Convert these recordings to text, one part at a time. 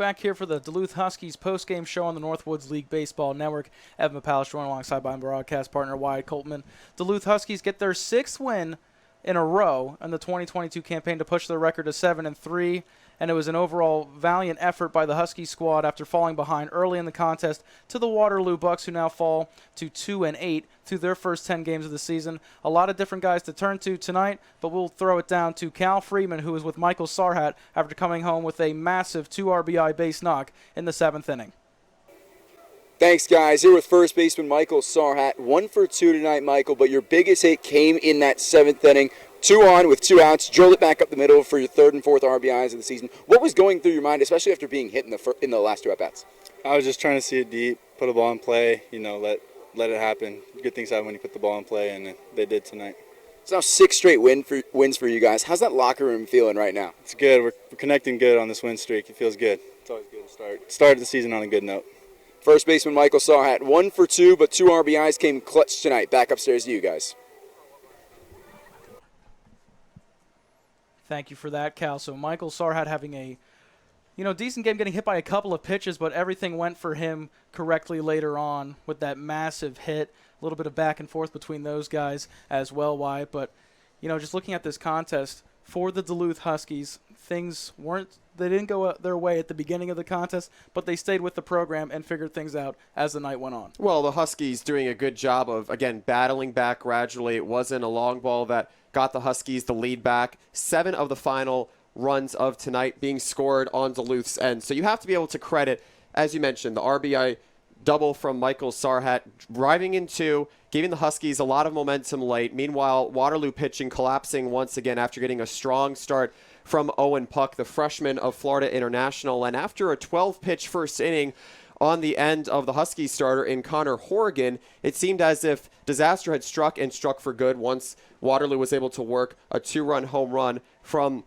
back here for the Duluth Huskies postgame show on the Northwoods League Baseball Network. Evan Popalis joined alongside my broadcast partner Wyatt Kopelman. Duluth Huskies get their 6th win in a row in the 2022 campaign to push their record to 7-3, and it was an overall valiant effort by the Huskies squad after falling behind early in the contest to the Waterloo Bucks, who now fall to 2-8 through their first 10 games of the season. A lot of different guys to turn to tonight, but we'll throw it down to Cal Freeman, who was with Michael Sarhat after coming home with a massive 2 RBI base knock in the 7th inning. Thanks, guys. Here with first baseman Michael Sarhat. 1 for 2 tonight, Michael, but your biggest hit came in that 7th inning. 2 on with 2 outs, drilled it back up the middle for your 3rd and 4th RBIs of the season. What was going through your mind, especially after being hit in the last 2 at-bats? I was just trying to see it deep, put a ball in play, let it happen. Good things happen when you put the ball in play, and they did tonight. It's now 6 straight wins for you guys. How's that locker room feeling right now? It's good. We're connecting good on this win streak. It feels good. It's always good to start the season on a good note. First baseman Michael Sarhat, 1 for 2, but 2 RBIs came clutch tonight. Back upstairs to you guys. Thank you for that, Cal. So Michael Sarhat having a decent game, getting hit by a couple of pitches, but everything went for him correctly later on with that massive hit. A little bit of back and forth between those guys as well, Wyatt. But, just looking at this contest for the Duluth Huskies, they didn't go their way at the beginning of the contest, but they stayed with the program and figured things out as the night went on. Well, the Huskies doing a good job of, again, battling back gradually. It wasn't a long ball that got the Huskies the lead back. 7 of the final runs of tonight being scored on Duluth's end. So you have to be able to credit, as you mentioned, the RBI double from Michael Sarhat, driving in 2, giving the Huskies a lot of momentum late. Meanwhile, Waterloo pitching collapsing once again after getting a strong start from Owen Puck, the freshman of Florida International. And after a 12-pitch first inning on the end of the Huskies starter in Connor Horgan, it seemed as if disaster had struck and struck for good once Waterloo was able to work a 2-run home run from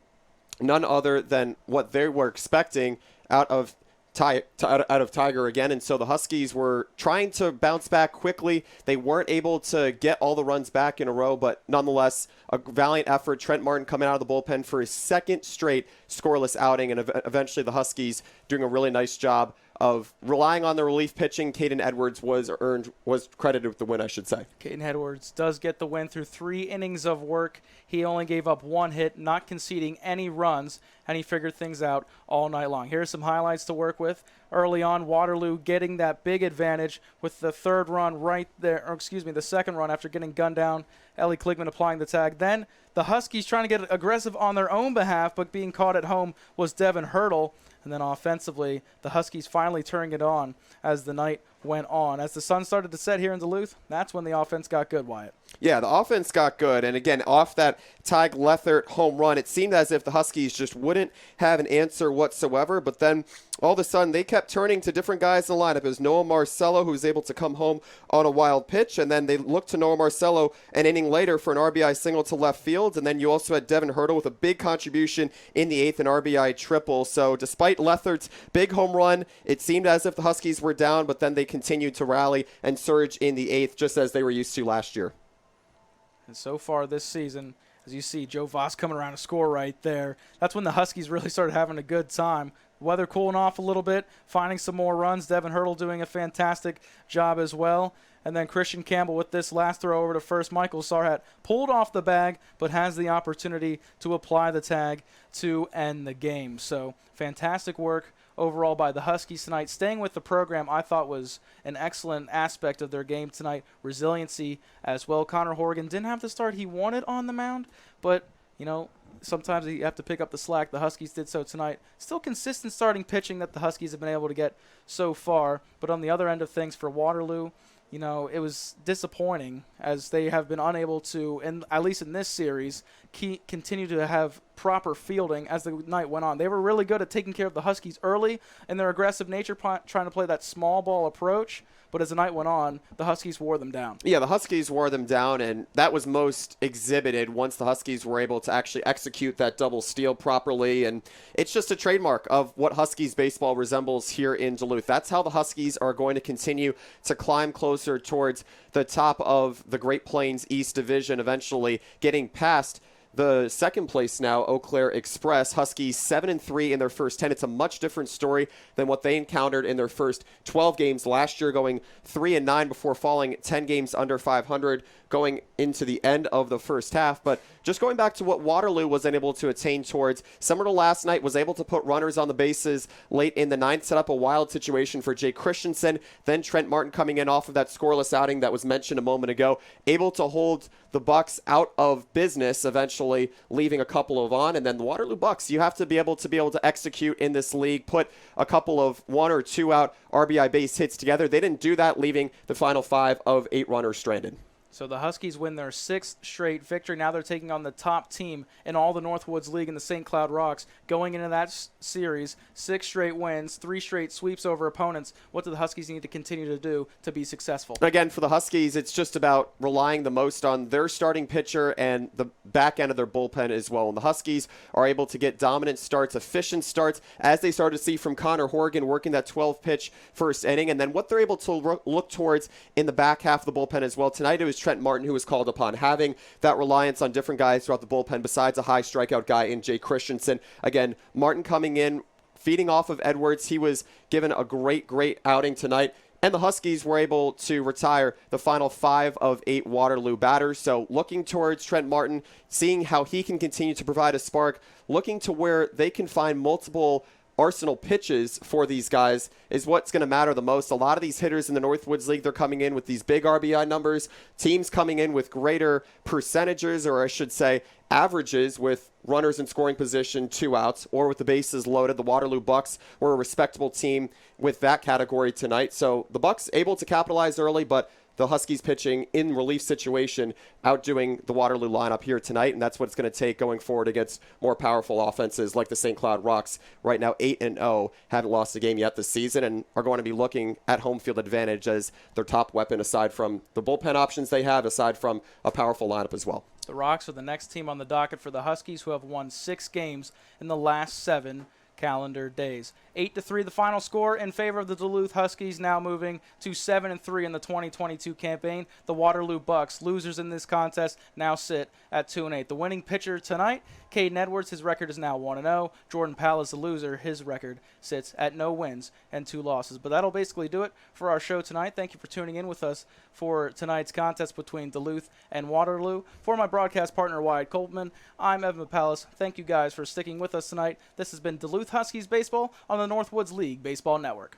none other than what they were expecting out of Tiger again. And so the Huskies were trying to bounce back quickly. They weren't able to get all the runs back in a row, but nonetheless, a valiant effort. Trent Martin coming out of the bullpen for his 2nd straight scoreless outing, and eventually the Huskies doing a really nice job of relying on the relief pitching. Caden Edwards was credited with the win, I should say. Caden Edwards does get the win through 3 innings of work. He only gave up 1 hit, not conceding any runs, and he figured things out all night long. Here's some highlights to work with. Early on, Waterloo getting that big advantage with the 3rd run right there, the 2nd run after getting gunned down. Ellie Kligman applying the tag. Then the Huskies trying to get aggressive on their own behalf, but being caught at home was Devin Hurdle. And then offensively, the Huskies finally turning it on as the night went on. As the sun started to set here in Duluth, that's when the offense got good, Wyatt. Yeah, the offense got good. And again, off that Tig Lethert home run, it seemed as if the Huskies just wouldn't have an answer whatsoever. But then all of a sudden, they kept turning to different guys in the lineup. It was Noah Marcello, who was able to come home on a wild pitch. And then they looked to Noah Marcello an inning later for an RBI single to left field. And then you also had Devin Hurdle with a big contribution in the 8th, an RBI triple. So despite Lethert's big home run, it seemed as if the Huskies were down, but then they continued to rally and surge in the 8th, just as they were used to last year. And so far this season, as you see, Joe Voss coming around to score right there. That's when the Huskies really started having a good time. Weather cooling off a little bit, finding some more runs. Devin Hurdle doing a fantastic job as well. And then Christian Campbell with this last throw over to first. Michael Sarhat pulled off the bag, but has the opportunity to apply the tag to end the game. So fantastic work overall by the Huskies tonight. Staying with the program, I thought, was an excellent aspect of their game tonight. Resiliency as well. Connor Horgan didn't have the start he wanted on the mound, but, sometimes you have to pick up the slack. The Huskies did so tonight. Still consistent starting pitching that the Huskies have been able to get so far. But on the other end of things for Waterloo, it was disappointing as they have been unable to, and at least in this series, continue to have proper fielding as the night went on. They were really good at taking care of the Huskies early in their aggressive nature, trying to play that small ball approach. But as the night went on, the Huskies wore them down. Yeah, the Huskies wore them down, and that was most exhibited once the Huskies were able to actually execute that double steal properly. And it's just a trademark of what Huskies baseball resembles here in Duluth. That's how the Huskies are going to continue to climb closer towards the top of the Great Plains East Division, eventually getting past the second place now, Eau Claire Express. Huskies 7-3 in their first 10. It's a much different story than what they encountered in their first 12 games last year, going 3-9 before falling 10 games under 500 going into the end of the first half. But just going back to what Waterloo was unable to attain towards, similar to last night, was able to put runners on the bases late in the ninth, set up a wild situation for Jay Christensen. Then Trent Martin coming in off of that scoreless outing that was mentioned a moment ago, able to hold the Bucks out of business, eventually leaving a couple of on. And then the Waterloo Bucks, you have to be able to execute in this league, put a couple of 1 or 2 out RBI base hits together. They didn't do that, leaving the final 5 of 8 runners stranded. So the Huskies win their 6th straight victory. Now they're taking on the top team in all the Northwoods League in the St. Cloud Rocks. Going into that series, 6 straight wins, 3 straight sweeps over opponents. What do the Huskies need to continue to do to be successful? Again, for the Huskies, it's just about relying the most on their starting pitcher and the back end of their bullpen as well. And the Huskies are able to get dominant starts, efficient starts, as they started to see from Connor Horgan working that 12-pitch first inning. And then what they're able to look towards in the back half of the bullpen as well. Tonight it was Trent Martin who was called upon, having that reliance on different guys throughout the bullpen besides a high strikeout guy in Jay Christensen. Again, Martin coming in, feeding off of Edwards. He was given a great outing tonight. And the Huskies were able to retire the final 5 of 8 Waterloo batters. So looking towards Trent Martin, seeing how he can continue to provide a spark, looking to where they can find multiple arsenal pitches for these guys is what's going to matter the most. A lot of these hitters in the Northwoods League, they're coming in with these big RBI numbers. Teams coming in with greater percentages, or I should say averages, with runners in scoring position, 2 outs, or with the bases loaded. The Waterloo Bucks were a respectable team with that category tonight. So the Bucks able to capitalize early, but the Huskies pitching in relief situation, outdoing the Waterloo lineup here tonight, and that's what it's going to take going forward against more powerful offenses like the St. Cloud Rocks. Right now 8-0, haven't lost a game yet this season, and are going to be looking at home field advantage as their top weapon, aside from the bullpen options they have, aside from a powerful lineup as well. The Rocks are the next team on the docket for the Huskies, who have won 6 games in the last 7 calendar days. 8-3 the final score in favor of the Duluth Huskies, now moving to 7-3 in the 2022 campaign. The Waterloo Bucks, losers in this contest, now sit at 2-8. The winning pitcher tonight, Caden Edwards, his record is now 1-0. Jordan Powell is the loser. His record sits at no wins and 2 losses. But that'll basically do it for our show tonight. Thank you for tuning in with us for tonight's contest between Duluth and Waterloo. For my broadcast partner, Wyatt Kopelman, I'm Evan Popalis. Thank you guys for sticking with us tonight. This has been Duluth Huskies Baseball on the Northwoods League Baseball Network.